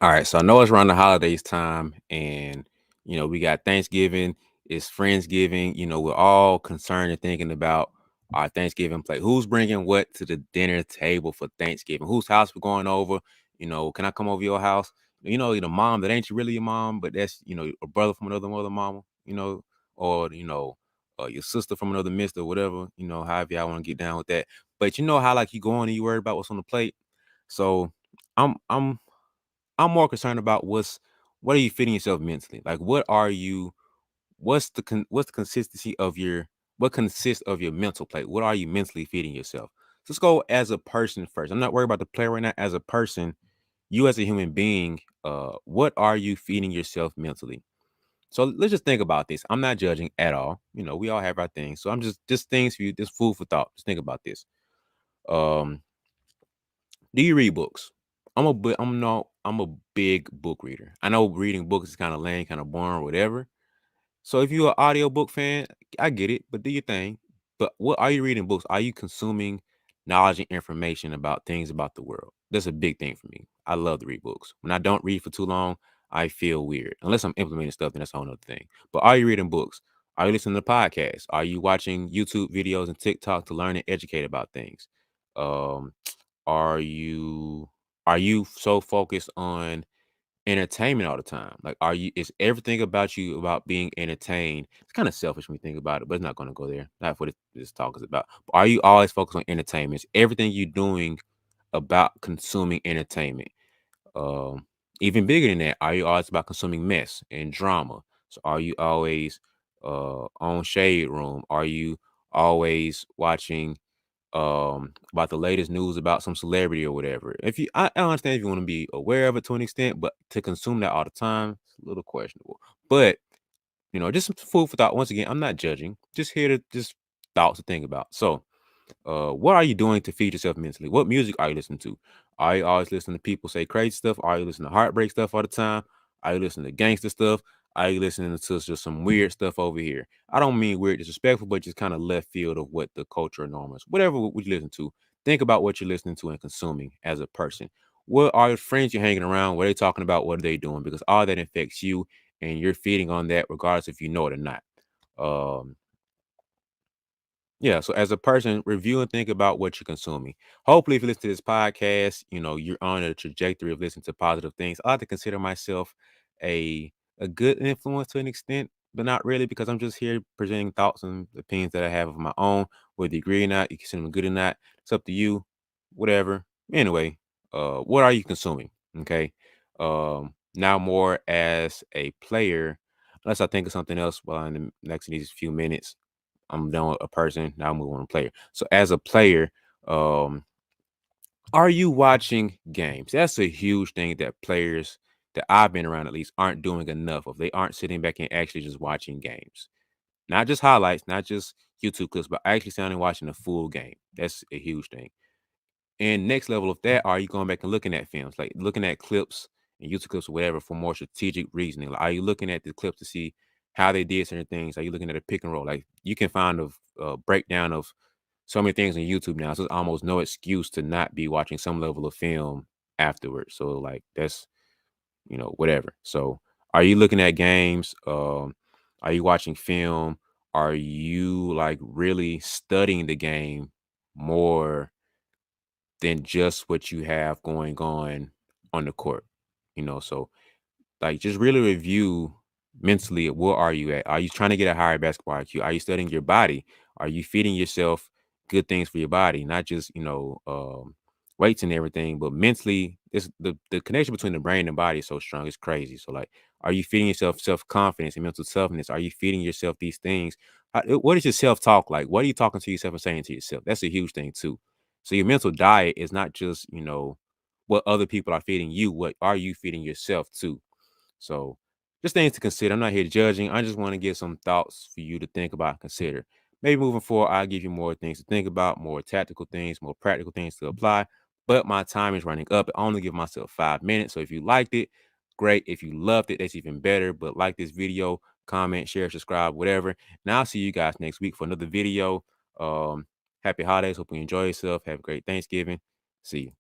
All right, so I know it's around the holidays time, and we got Thanksgiving, it's Friendsgiving. We're all concerned and thinking about our Thanksgiving plate. Who's bringing what to the dinner table for Thanksgiving? Whose house we're going over? Can I come over your house? The mom that ain't really your mom, but that's a brother from another mother, mama. Or your sister from another mister, whatever. However y'all want to get down with that. But you know how like you go on and you worry about what's on the plate. So I'm more concerned about what are you feeding yourself mentally? Like what's the consistency of what consists of your mental plate? What are you mentally feeding yourself? So let's go as a person first. I'm not worried about the player right now. As a person, you as a human being, what are you feeding yourself mentally? So let's just think about this. I'm not judging at all. We all have our things. So I'm just things for you, just food for thought. Just think about this. Um, do you read books? I'm a big book reader. I know reading books is kind of lame, kind of boring, or whatever. So if you're an audiobook fan, I get it, but do your thing. But what are you reading books? Are you consuming knowledge and information about things about the world? That's a big thing for me. I love to read books. When I don't read for too long, I feel weird. Unless I'm implementing stuff, then that's a whole other thing. But are you reading books? Are you listening to podcasts? Are you watching YouTube videos and TikTok to learn and educate about things? Um, are you are you so focused on entertainment all the time? Like, is everything about you about being entertained? It's kind of selfish when you think about it, but it's not going to go there. Not what this talk is about. But are you always focused on entertainment? Is everything you're doing about consuming entertainment? Um, Even bigger than that, are you always about consuming mess and drama? So are you always on Shade Room? Are you always watching about the latest news about some celebrity or whatever? I understand if you want to be aware of it to an extent, but to consume that all the time, it's a little questionable. But just some food for thought. Once again, I'm not judging, just here to just thoughts to think about. So what are you doing to feed yourself mentally? What music are you listening to? Are you always listening to people say crazy stuff? Are you listening to heartbreak stuff all the time? Are you listening to gangster stuff? Are you listening to just some weird stuff over here? I don't mean weird, disrespectful, but just kind of left field of what the culture norm is. Whatever would you listen to, think about what you're listening to and consuming as a person. What are your friends you're hanging around? What are they talking about? What are they doing? Because all that affects you, and you're feeding on that, regardless if you know it or not. Um, yeah, so as a person, review and think about what you're consuming. Hopefully, if you listen to this podcast, you're on a trajectory of listening to positive things. I like to consider myself a a good influence to an extent, but not really because I'm just here presenting thoughts and opinions that I have of my own. Whether you agree or not, you consider them good or not, it's up to you. Whatever. Anyway, what are you consuming? Okay. Now more as a player, unless I think of something else while in the next these few minutes. I'm done with a person. Now I move on to player. So as a player, um, are you watching games? That's a huge thing that players that I've been around at least aren't doing enough of. They aren't sitting back and actually just watching games. Not just highlights, not just YouTube clips, but actually sitting and watching a full game. That's a huge thing. And next level of that, are you going back and looking at films, like looking at clips and YouTube clips or whatever for more strategic reasoning? Like, are you looking at the clips to see how they did certain things? Are you looking at a pick and roll? Like you can find a breakdown of so many things on YouTube now. So there's almost no excuse to not be watching some level of film afterwards. So like that's whatever. So are you looking at games? Are you watching film? Are you like really studying the game more than just what you have going on the court? So like just really review mentally where are you at? Are you trying to get a higher basketball IQ? Are you studying your body? Are you feeding yourself good things for your body? Not just, weights and everything, but mentally, it's the connection between the brain and body is so strong, it's crazy. So like, are you feeding yourself self-confidence and mental toughness? Are you feeding yourself these things? What is your self-talk like? What are you talking to yourself and saying to yourself? That's a huge thing too. So your mental diet is not just, what other people are feeding you. What are you feeding yourself too? So just things to consider. I'm not here judging. I just want to give some thoughts for you to think about and consider. Maybe moving forward, I'll give you more things to think about, more tactical things, more practical things to apply. But my time is running up. I only give myself 5 minutes. So if you liked it, great. If you loved it, that's even better. But like this video, comment, share, subscribe, whatever. Now I'll see you guys next week for another video. Happy holidays. Hope you enjoy yourself. Have a great Thanksgiving. See you.